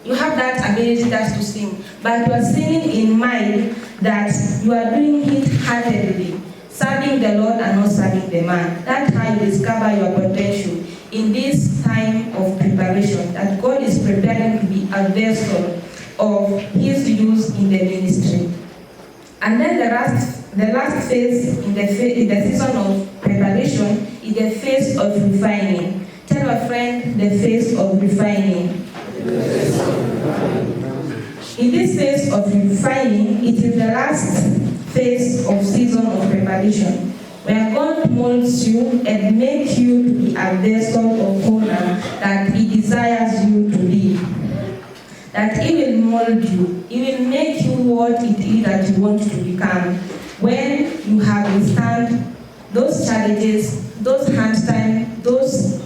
you have that ability just to sing, but you are singing in mind that you are doing it heartedly, serving the Lord and not serving the man. That's how you discover your potential in this time of preparation, that God is preparing to be a vessel of His use in the ministry. And then the last phase in the season of preparation is the phase of refining. Tell a friend, the phase of refining. In this phase of refining, it is the last phase of season of preparation, where God molds you and makes you to be a vessel of honor that He desires you to be. That He will mold you, He will make you what it is that you want to become. When you have withstand those challenges, those hard times, those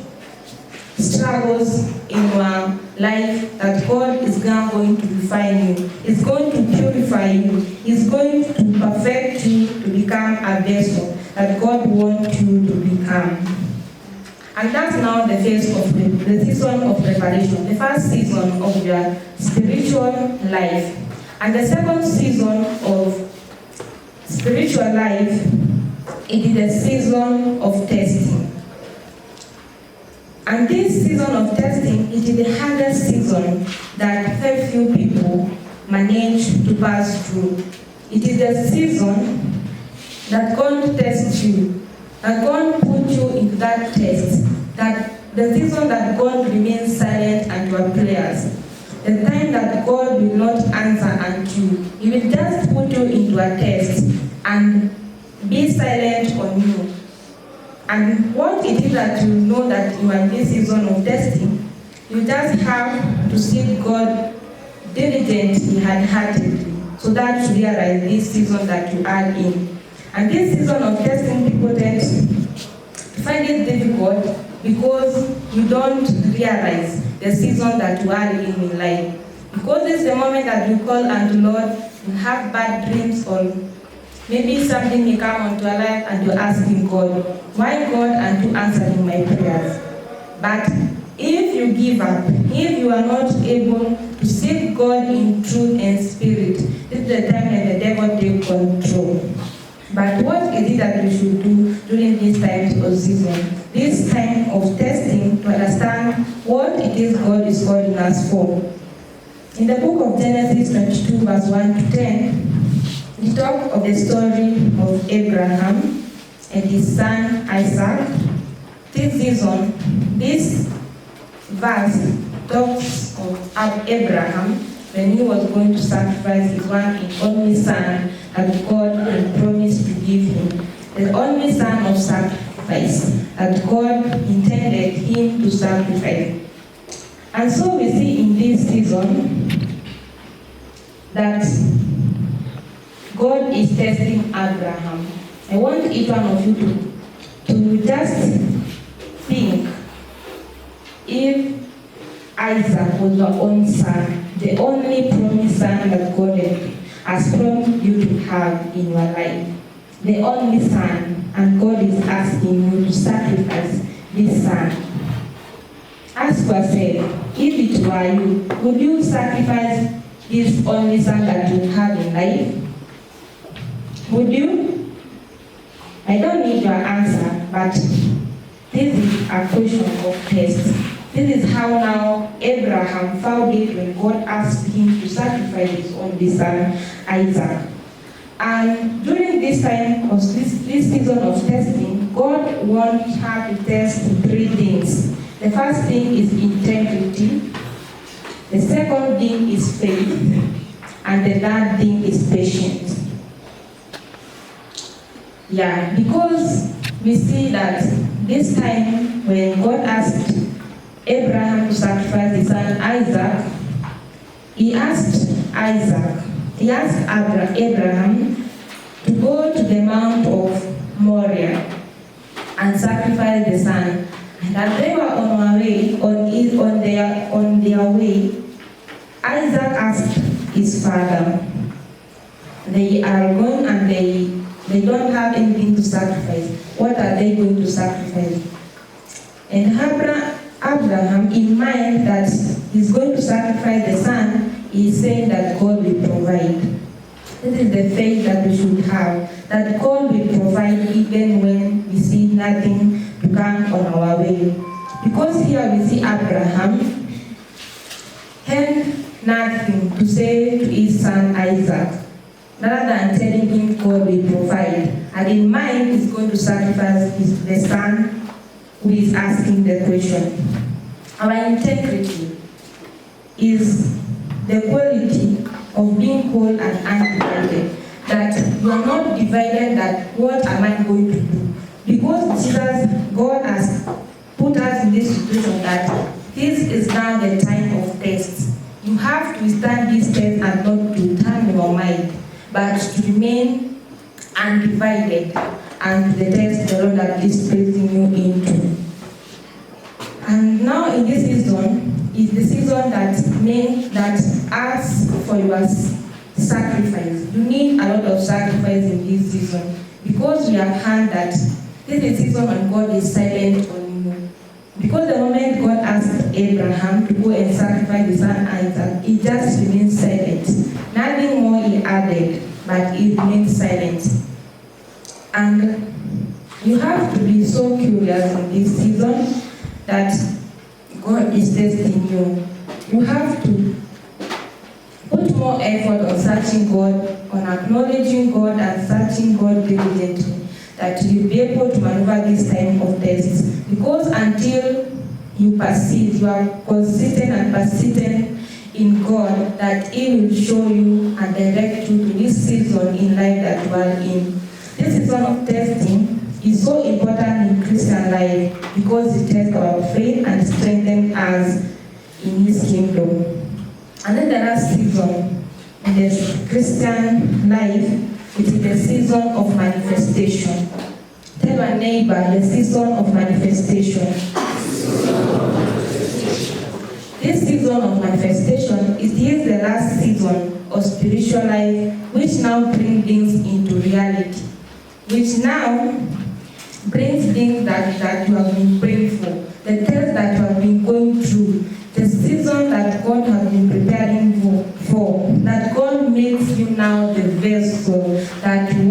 struggles in your life, that God is now going to refine you. He's going to purify you. He's going to perfect you to become a vessel that God wants you to become. And that's now the phase of the season of preparation, the first season of your spiritual life. And the second season of spiritual life, it is the season of testing. And this season of testing, it is the hardest season that very few people manage to pass through. It is the season that God tests you, that God put you into that test, that the season that God remains silent at your prayers, the time that God will not answer unto you. He will just put you into a test and be silent on you. And what it is that you know that you are in this season of testing, you just have to seek God diligently and heartedly, so that you realize this season that you are in. And this season of testing, people tend to find it difficult because you don't realize the season that you are in life. Because it's the moment that you call unto Lord, you have bad dreams, or maybe something may come onto your life and you're asking God, why God aren't you answering my prayers? But if you give up, if you are not able to seek God in truth and spirit, this is the time when the devil takes control. But what is it that we should do during this time of season? This time of testing, to understand what it is God is calling us for. In the book of Genesis 22, verse 1 to 10, we talk of the story of Abraham and his son Isaac. This season, this verse talks of Abraham when he was going to sacrifice his one and only son that God had promised to give him, the only son of sacrifice that God intended him to sacrifice. And so we see in this season that God is testing Abraham. I want each one of you to just think, if Isaac was your own son, the only promised son that God has promised you to have in your life, the only son, and God is asking you to sacrifice this son. Ask yourself, if it were you, would you sacrifice this only son that you have in life? Would you? I don't need your answer, but this is a question of test. This is how now Abraham found it when God asked him to sacrifice his only son, Isaac. And during this time of this season of testing, God wants her to test 3 things. The first thing is integrity. The second thing is faith. And the third thing is patience. Yeah, because we see that this time when God asked Abraham to sacrifice his son Isaac, he asked Abraham to go to the Mount of Moriah and sacrifice the son. And as they were on their way, Isaac asked his father. They are going and they don't have anything to sacrifice. What are they going to sacrifice? And Abraham, in mind that he's going to sacrifice the son, he's saying that God will provide. This is the faith that we should have, that God will provide even when we see nothing to come on our way. Because here we see Abraham had nothing to say to his son Isaac, rather than telling him God will provide. And in mind, he's going to sacrifice the son who is asking the question. Our integrity is the quality of being whole and undivided. That you are not divided, that what am I going to do? Because God has put us in this situation that this is now the time of test. You have to stand this test and not to turn your mind, but to remain undivided and the test the Lord that is placing you into. And now in this season is the season that asks for your sacrifice. You need a lot of sacrifice in this season, because we have heard that this is a season when God is silent on you. Because the moment God asked Abraham to go and sacrifice his son Isaac, he just remained silent. Nothing more he added, but he remained silent. And you have to be so curious in this season that God is testing you. You have to put more effort on searching God, on acknowledging God and searching God diligently, that you'll be able to maneuver this time of test. Because until you persist, you are consistent and persistent in God, that He will show you and direct you to this season in life that you are in. This season of testing is so important in Christian life because it tests our faith and strengthens us in His kingdom. And then the last season in the Christian life, it is the season of manifestation. Tell your neighbor, the season of manifestation. This season of manifestation is the last season of spiritual life, which now brings things into reality, which now brings things that you have been praying for, the test that you have been going through, the season that God has been preparing for, that God makes you now the vessel that He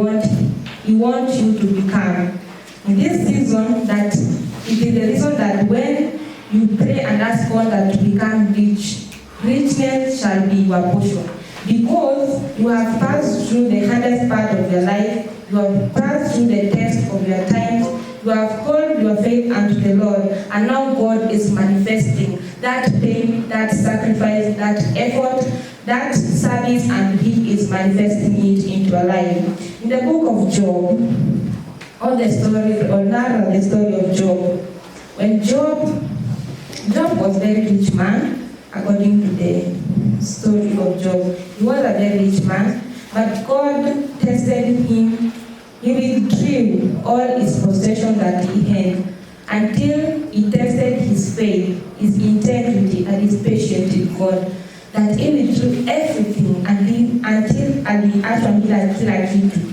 wants you to become. In this season, that it is the reason that when you pray and ask God that to become rich, richness shall be your portion. Because you have passed through the hardest part of your life, you have passed through the test of your times, you have called your faith unto the Lord, and now God is manifesting that pain, that sacrifice, that effort, that service, and He is manifesting it into your life. In the book of Job, narrate the story of Job. When Job was a very rich man, according to the story of Job. He was a very rich man, but God tested him. He withdrew all his possessions that he had until he tested his faith, his integrity, and his patience with God. That he withdrew everything until he actually did kila kitu.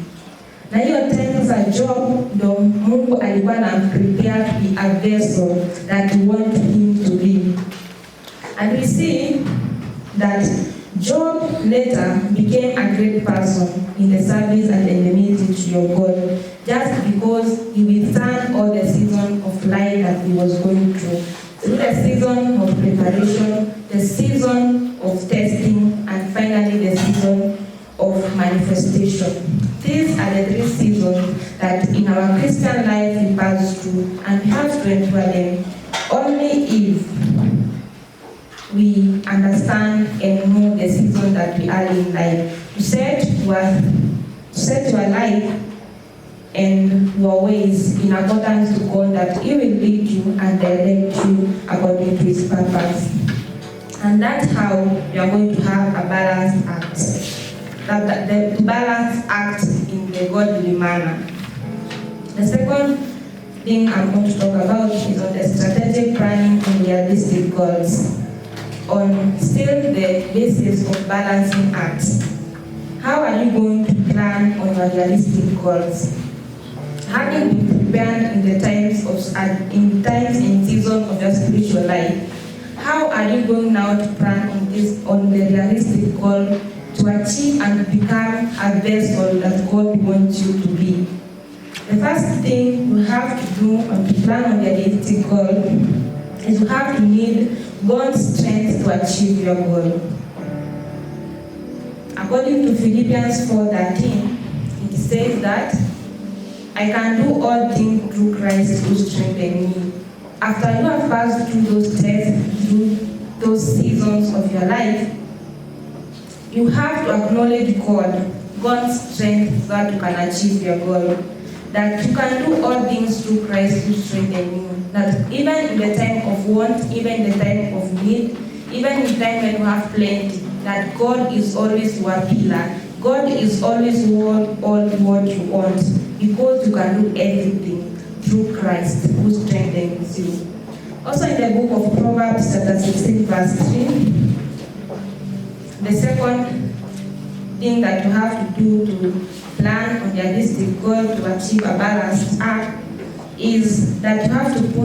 Na hiyo time za Job ndo Mungu alikuwa anamprepare to be a vessel that he wanted him to be. And we see that Job later became a great person in the service and in the ministry of God, just because he withstood all the season of life that he was going through. Through the season of preparation, the season of testing, and finally the season of manifestation. These are the 3 seasons that in our Christian life we pass through, and we have to endure them only if we understand and know the season that we are in life. To set your life and your ways in accordance to God, that He will lead you and direct you according to His purpose. And that's how we are going to have a balanced act. The balanced act in the godly manner. The second thing I'm going to talk about is on the strategic planning and realistic goals. On still the basis of balancing acts. How are you going to plan on your realistic goals? Having been prepared in times and seasons of your spiritual life, how are you going now to plan on the realistic goal to achieve and become a vessel that God wants you to be? The first thing you have to do to plan on the realistic goal is you have to need God's strength to achieve your goal. According to Philippians 4:13, it says that I can do all things through Christ who strengthens me. After you have passed through those tests, through those seasons of your life, you have to acknowledge God's strength so that you can achieve your goal. That you can do all things through Christ who strengthens you. That even in the time of want, even in the time of need, even in the time when you have plenty, that God is always your pillar. God is always all what you want, because you can do everything through Christ who strengthens you. Also in the book of Proverbs chapter 16 verse 3, the second thing that you have to do to plan on your realistic goal to achieve a balanced act is that you have to put